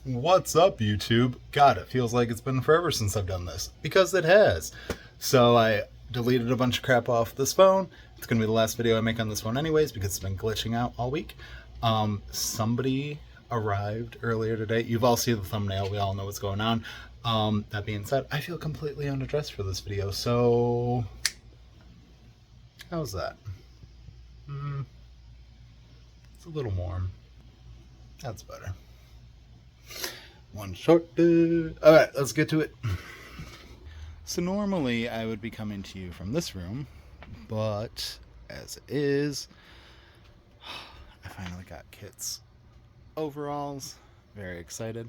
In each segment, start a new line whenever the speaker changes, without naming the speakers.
What's up, YouTube? God, it feels like it's been forever since I've done this. Because it has. So I deleted a bunch of crap off this phone. It's going to be the last video I make on this phone anyways because it's been glitching out all week. Somebody arrived earlier today. You've all seen the thumbnail. We all know what's going on. That being said, I feel completely underdressed for this video. So, how's that? It's a little warm. That's better. One short dude. Alright, let's get to it. So normally I would be coming to you from this room, but as it is, I finally got Kit's overalls. Very excited.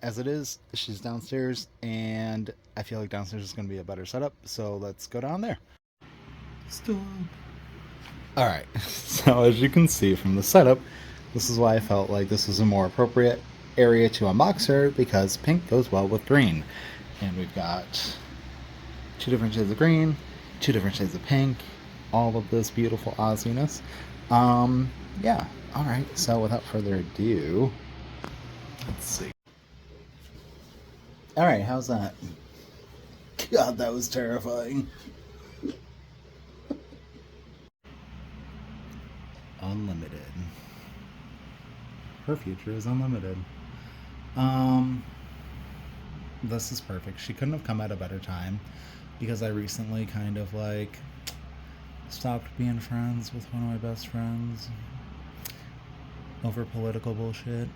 As it is, she's downstairs, and I feel like downstairs is going to be a better setup, so let's go down there. Stop. Alright, so as you can see from the setup, this is why I felt like this was a more appropriate area to unbox her, because pink goes well with green. And we've got 2 different shades of green, 2 different shades of pink, all of this beautiful Aussiness. Yeah, alright, so without further ado, let's see. Alright, how's that? God, that was terrifying. Unlimited. Her future is unlimited. This is perfect. She couldn't have come at a better time, because I recently kind of like stopped being friends with one of my best friends over political bullshit.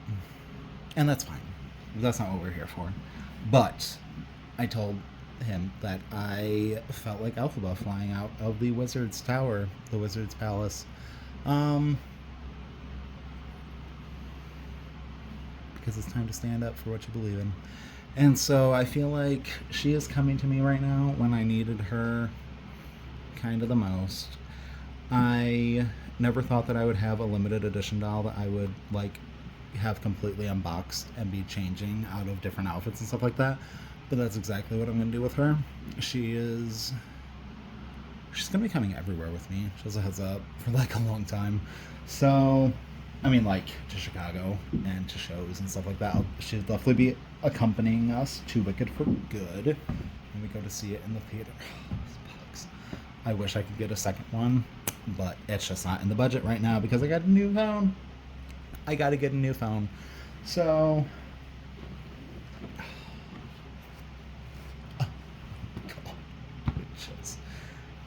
And that's fine. That's not what we're here for. But I told him that I felt like Elphaba flying out of the Wizard's Tower, the Wizard's Palace. Because it's time to stand up for what you believe in. And so I feel like she is coming to me right now when I needed her kind of the most. I never thought that I would have a limited edition doll that I would like have completely unboxed and be changing out of different outfits and stuff like that. But that's exactly what I'm going to do with her. She's going to be coming everywhere with me, just a heads up, for like a long time. So, I mean, like, to Chicago and to shows and stuff like that. She'll definitely be accompanying us to Wicked for Good when we go to see it in the theater. I wish I could get a second one, but it's just not in the budget right now because I got a new phone. I gotta get a new phone. So,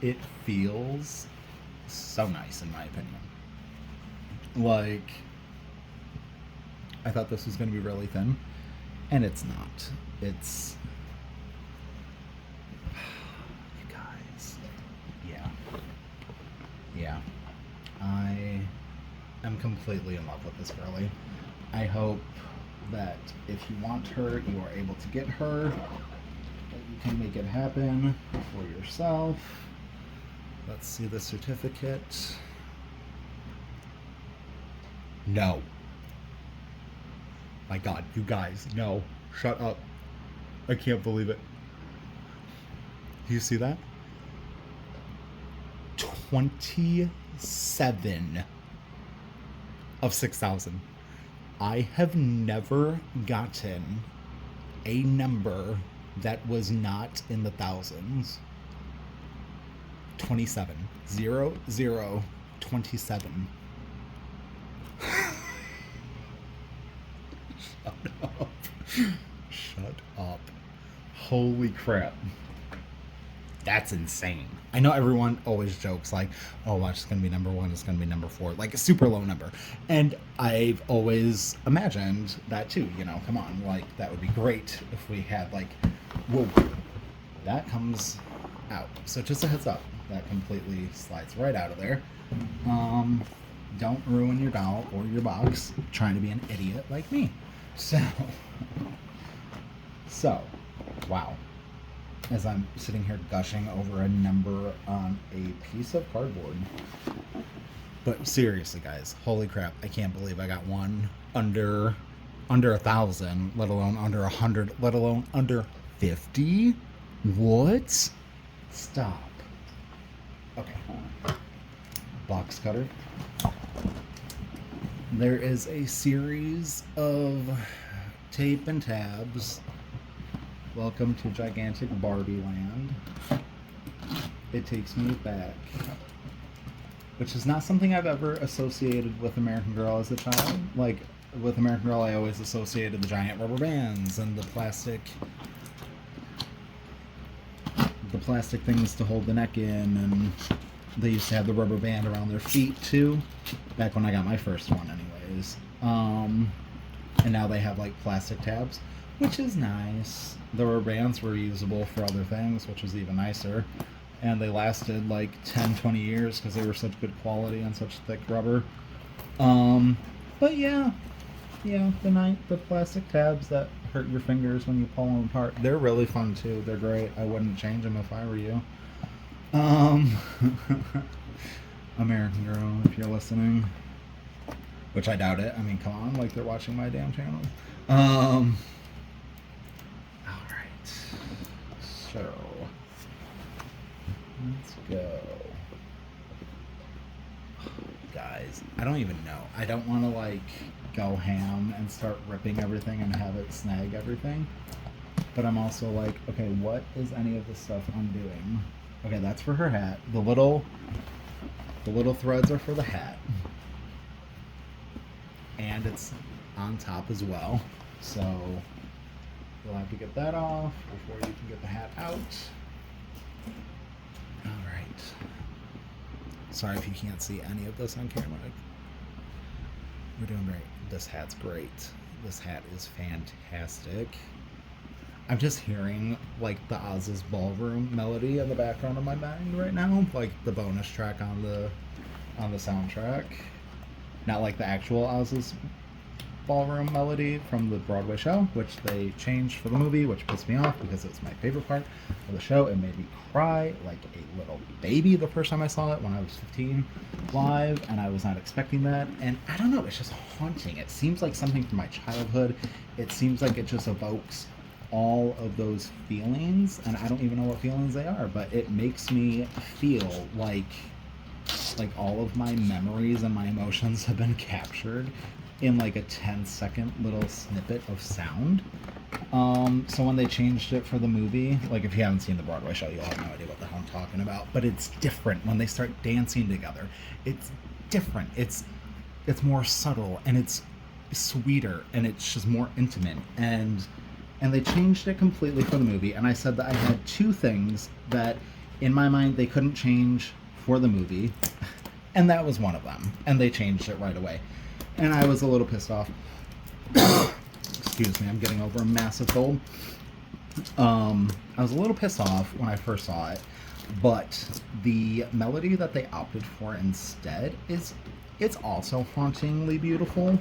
it feels so nice in my opinion. Like, I thought this was going to be really thin, and it's not. It's, you guys, yeah, I am completely in love with this girlie. I hope that if you want her, you are able to get her, that you can make it happen for yourself. Let's see the certificate. No. My God, you guys, no. Shut up. I can't believe it. Do you see that? 27 of 6,000. I have never gotten a number that was not in the thousands. 27. 0, 0, 27. Shut up. Shut up. Holy crap. That's insane. I know everyone always jokes like, oh, watch, it's going to be number 1, it's going to be number 4. Like a super low number. And I've always imagined that too. You know, come on. Like, that would be great if we had like, whoa, that comes out. So just a heads up. That completely slides right out of there. Don't ruin your doll or your box trying to be an idiot like me. So, wow. As I'm sitting here gushing over a number on a piece of cardboard. But seriously, guys, holy crap, I can't believe I got one under 1,000, let alone under 100, let alone under 50. What? Stop. Okay. Box cutter. There is a series of tape and tabs. Welcome to gigantic Barbie land. It takes me back. Which is not something I've ever associated with American Girl as a child. Like, with American Girl, I always associated the giant rubber bands and the plastic things to hold the neck in, and they used to have the rubber band around their feet too, back when I got my first one anyways. And now they have like plastic tabs, which is nice. The rubber bands were usable for other things, which was even nicer, and they lasted like 10-20 years because they were such good quality and such thick rubber. But yeah, the plastic tabs that hurt your fingers when you pull them apart, they're really fun too. They're great. I wouldn't change them if I were you. American Girl, if you're listening, which I doubt it. I mean, come on, like they're watching my damn channel. All right, so let's go. Guys, I don't even know. I don't want to like go ham and start ripping everything and have it snag everything. But I'm also like, okay, what is any of this stuff undoing? Okay, that's for her hat. The little threads are for the hat. And it's on top as well. So you'll have to get that off before you can get the hat out. Alright. Sorry if you can't see any of this on camera. We're doing great. This hat's great. This hat is fantastic. I'm just hearing like the Oz's Ballroom melody in the background of my mind right now, like the bonus track on the soundtrack. Not like the actual Oz's Ballroom melody from the Broadway show, which they changed for the movie, which pissed me off because it's my favorite part of the show. It made me cry like a little baby the first time I saw it when I was 15 live, and I was not expecting that. And I don't know, it's just haunting. It seems like something from my childhood. It seems like it just evokes all of those feelings, and I don't even know what feelings they are, but it makes me feel like all of my memories and my emotions have been captured in like a 10-second little snippet of sound. So when they changed it for the movie, like if you haven't seen the Broadway show, you'll have no idea what the hell I'm talking about, but it's different when they start dancing together. It's different. It's more subtle, and it's sweeter, and it's just more intimate, and they changed it completely for the movie. And I said that I had two things that in my mind they couldn't change for the movie, and that was one of them, and they changed it right away, and I was a little pissed off. Excuse me, I'm getting over a massive cold. I was a little pissed off when I first saw it, but the melody that they opted for instead it's also hauntingly beautiful.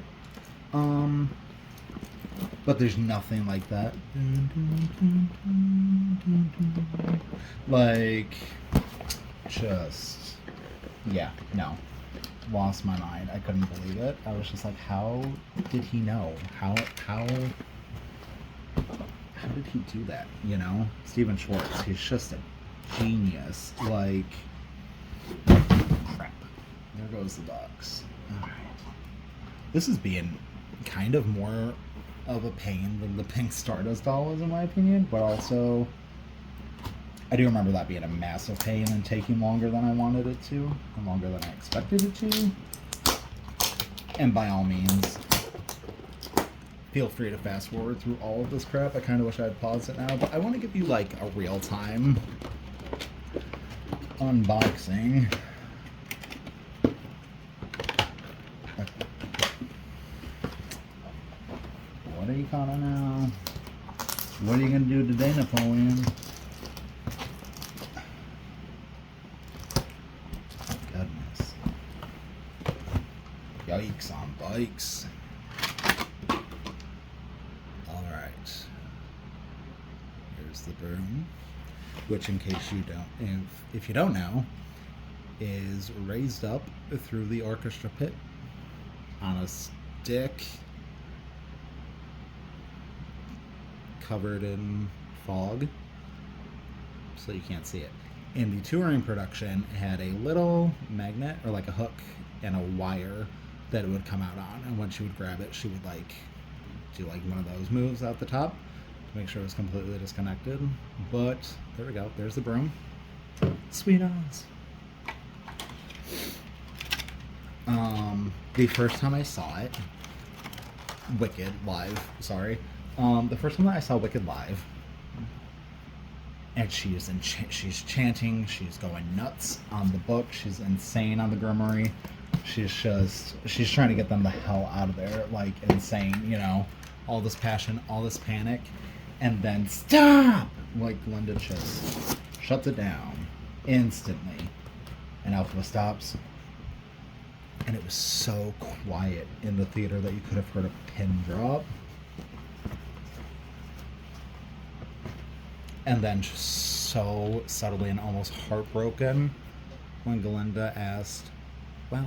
But there's nothing like that. Like, just, yeah, no. Lost my mind. I couldn't believe it. I was just like, how did he know? How did he do that? You know? Steven Schwartz, he's just a genius. Like, crap. There goes the ducks. Alright. This is being kind of more of a pain than the Pink Stardust doll was, in my opinion, but also I do remember that being a massive pain and taking longer than I wanted it to, and longer than I expected it to. And by all means, feel free to fast forward through all of this crap. I kind of wish I had paused it now, but I want to give you like a real-time unboxing. What are you calling now? What are you going to do today, Napoleon? Goodness. Yikes on bikes. Alright. Here's the broom, which, in case you don't, if you don't know, is raised up through the orchestra pit on a stick covered in fog, so you can't see it. In the touring production, it had a little magnet, or like a hook, and a wire that it would come out on, and when she would grab it, she would like do like one of those moves at the top to make sure it's completely disconnected. But there we go. There's the broom. Sweet Oz. The first time I saw it, Wicked live. Sorry. The first time that I saw Wicked live, and she's chanting, she's going nuts on the book, she's insane on the Grimoire. She's trying to get them the hell out of there, like insane, you know, all this passion, all this panic, and then stop! Like Linda just shuts it down instantly, and Elphaba stops. And it was so quiet in the theater that you could have heard a pin drop. And then just so subtly and almost heartbroken when Galinda asked, well,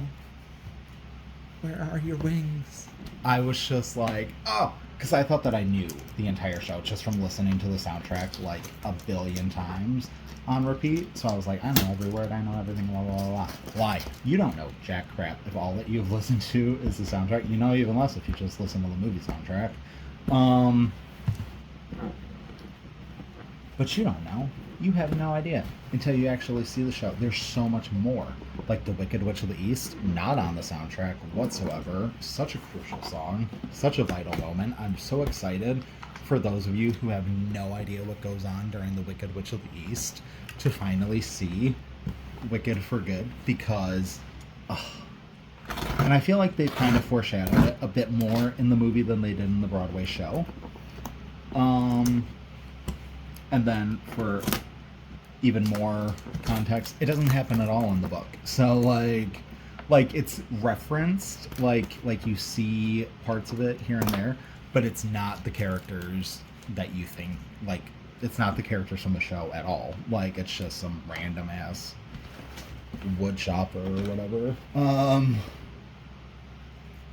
where are your wings? I was just like, oh, because I thought that I knew the entire show just from listening to the soundtrack like a billion times on repeat. So I was like, I know every word, I know everything, blah, blah, blah. Why? You don't know jack crap if all that you've listened to is the soundtrack. You know even less if you just listen to the movie soundtrack. But you don't know. You have no idea until you actually see the show. There's so much more. Like the Wicked Witch of the East, not on the soundtrack whatsoever. Such a crucial song. Such a vital moment. I'm so excited for those of you who have no idea what goes on during the Wicked Witch of the East to finally see Wicked for Good, because and I feel like they kind of foreshadowed it a bit more in the movie than they did in the Broadway show. And then for even more context, it doesn't happen at all in the book. So like it's referenced, like you see parts of it here and there, but it's not the characters that you think, like it's not the characters from the show at all. Like it's just some random ass wood shop or whatever.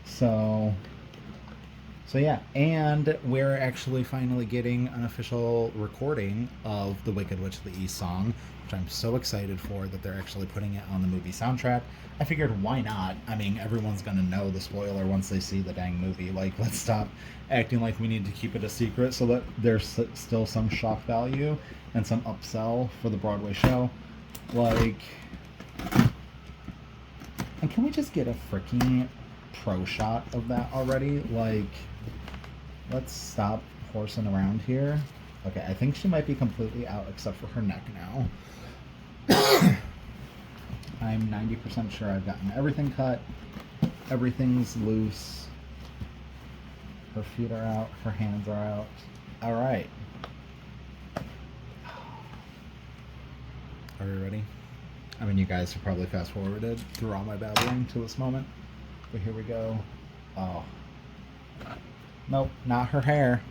So yeah, and we're actually finally getting an official recording of the Wicked Witch of the East song, which I'm so excited for, that they're actually putting it on the movie soundtrack. I figured, why not? I mean, everyone's gonna know the spoiler once they see the dang movie. Like, let's stop acting like we need to keep it a secret so that there's still some shock value and some upsell for the Broadway show. Like, and can we just get a freaking pro shot of that already? Like, let's stop horsing around here. Okay, I think she might be completely out except for her neck now. I'm 90% sure I've gotten everything cut. Everything's loose. Her feet are out. Her hands are out. All right. Are we ready? I mean, you guys have probably fast forwarded through all my babbling to this moment. But here we go. Oh. Nope, not her hair.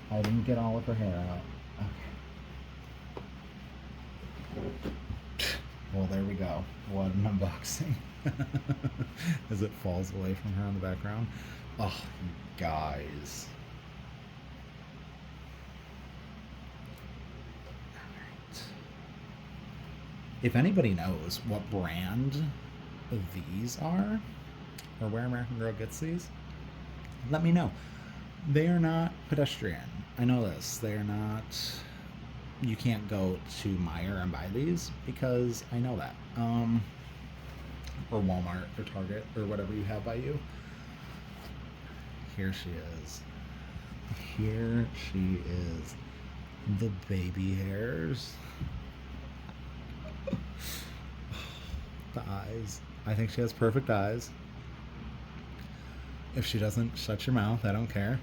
I didn't get all of her hair out. Okay. Well, there we go. What an unboxing. As it falls away from her in the background. Oh, you guys. Alright. If anybody knows what brand these are, or where American Girl gets these, let me know. They are not pedestrian. I know this. They are not... You can't go to Meijer and buy these, because I know that. Or Walmart or Target or whatever you have by you. Here she is. Here she is. The baby hairs. The eyes. I think she has perfect eyes. If she doesn't, shut your mouth. I don't care.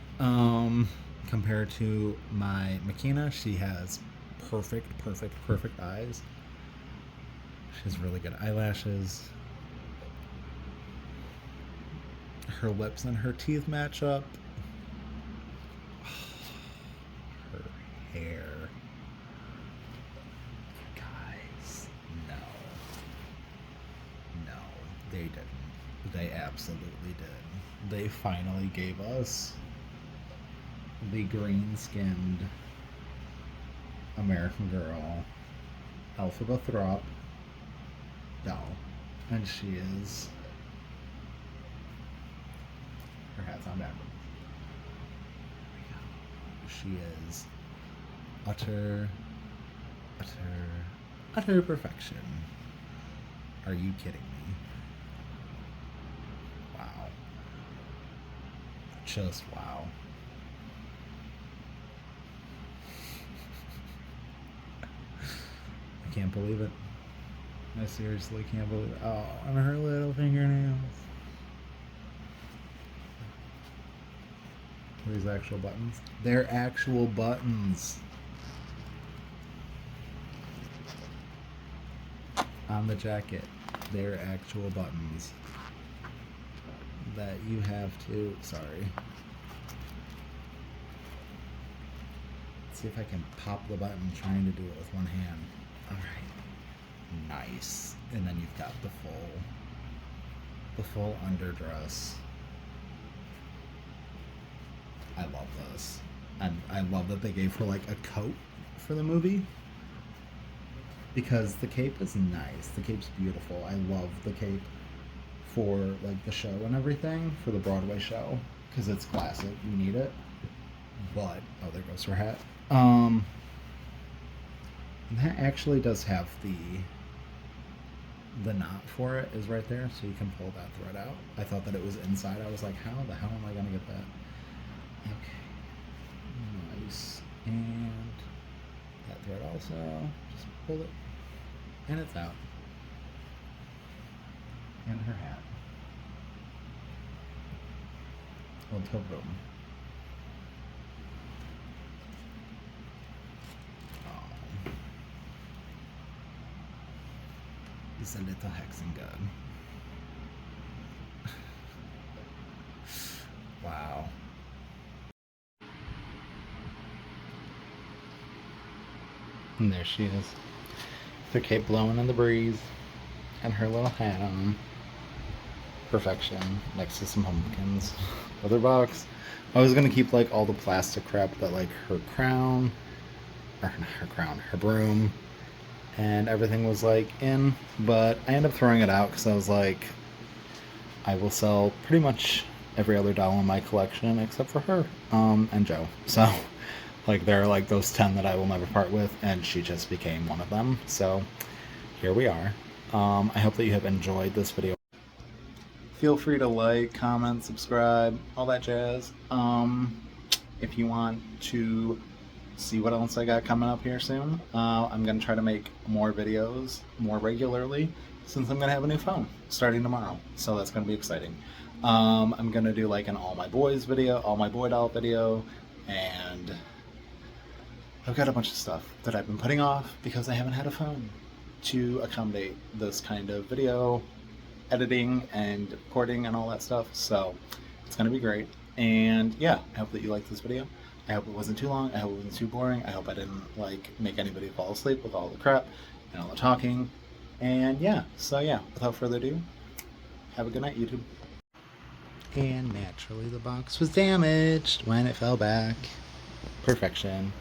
Compared to my Makina, she has perfect eyes. She has really good eyelashes. Her lips and her teeth match up. Her hair. Guys, no. No, they didn't. They absolutely did. They finally gave us the green-skinned American Girl Elphaba Throp doll. And she is... Her hat's on backwards. She is utter perfection. Are you kidding me? Wow. Just wow. I can't believe it. I seriously can't believe it. Oh, and her little fingernails. Are these actual buttons? They're actual buttons. On the jacket, they're actual buttons that you have to, sorry. Let's see if I can pop the button trying to do it with one hand. All right, nice. And then you've got the full underdress. I love this. And I love that they gave her like a coat for the movie, because the cape is nice. The cape's beautiful. I love the cape for like the show and everything, for the Broadway show, because it's classic. You need it. But oh, there goes her hat. That actually does have the knot for it is right there, so you can pull that thread out. I thought that it was inside. I was like, how the hell am I gonna get that? Okay, nice. And that thread also, just pull it, and it's out. And her hat. Well, boom. Oh. He's a little hexing god. Wow. And there she is. With her cape blowing in the breeze. And her little hat on. Perfection. Next to some pumpkins. Other box. I was gonna keep like all the plastic crap that like her crown. Or not her crown. Her broom. And everything was like in. But I ended up throwing it out because I was like, I will sell pretty much every other doll in my collection except for her. And Joe. So like there are like those 10 that I will never part with, and she just became one of them. So here we are. I hope that you have enjoyed this video. Feel free to like, comment, subscribe, all that jazz. If you want to see what else I got coming up here soon, I'm going to try to make more videos more regularly, since I'm going to have a new phone starting tomorrow. So that's going to be exciting. I'm going to do like an all my boys video, all my boy doll video, and I've got a bunch of stuff that I've been putting off because I haven't had a phone to accommodate this kind of video editing and recording and all that stuff. So it's going to be great. And yeah, I hope that you liked this video. I hope it wasn't too long. I hope it wasn't too boring. I hope I didn't like make anybody fall asleep with all the crap and all the talking. And yeah, so yeah, without further ado, have a good night, YouTube. And naturally the box was damaged when it fell back. Perfection.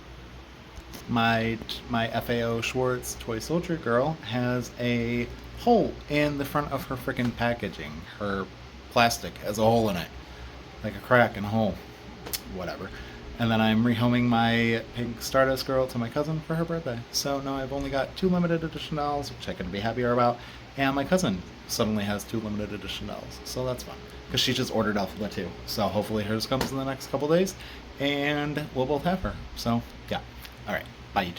My FAO Schwartz toy soldier girl has a hole in the front of her freaking packaging. Her plastic has a hole in it, like a crack and a hole, whatever. And then I'm rehoming my pink Stardust girl to my cousin for her birthday. So now I've only got 2 limited edition dolls, which I couldn't be happier about. And my cousin suddenly has 2 limited edition dolls, so that's fun. Because she just ordered Elphaba too. So hopefully hers comes in the next couple days, and we'll both have her. So yeah. All right. Bye, YouTube.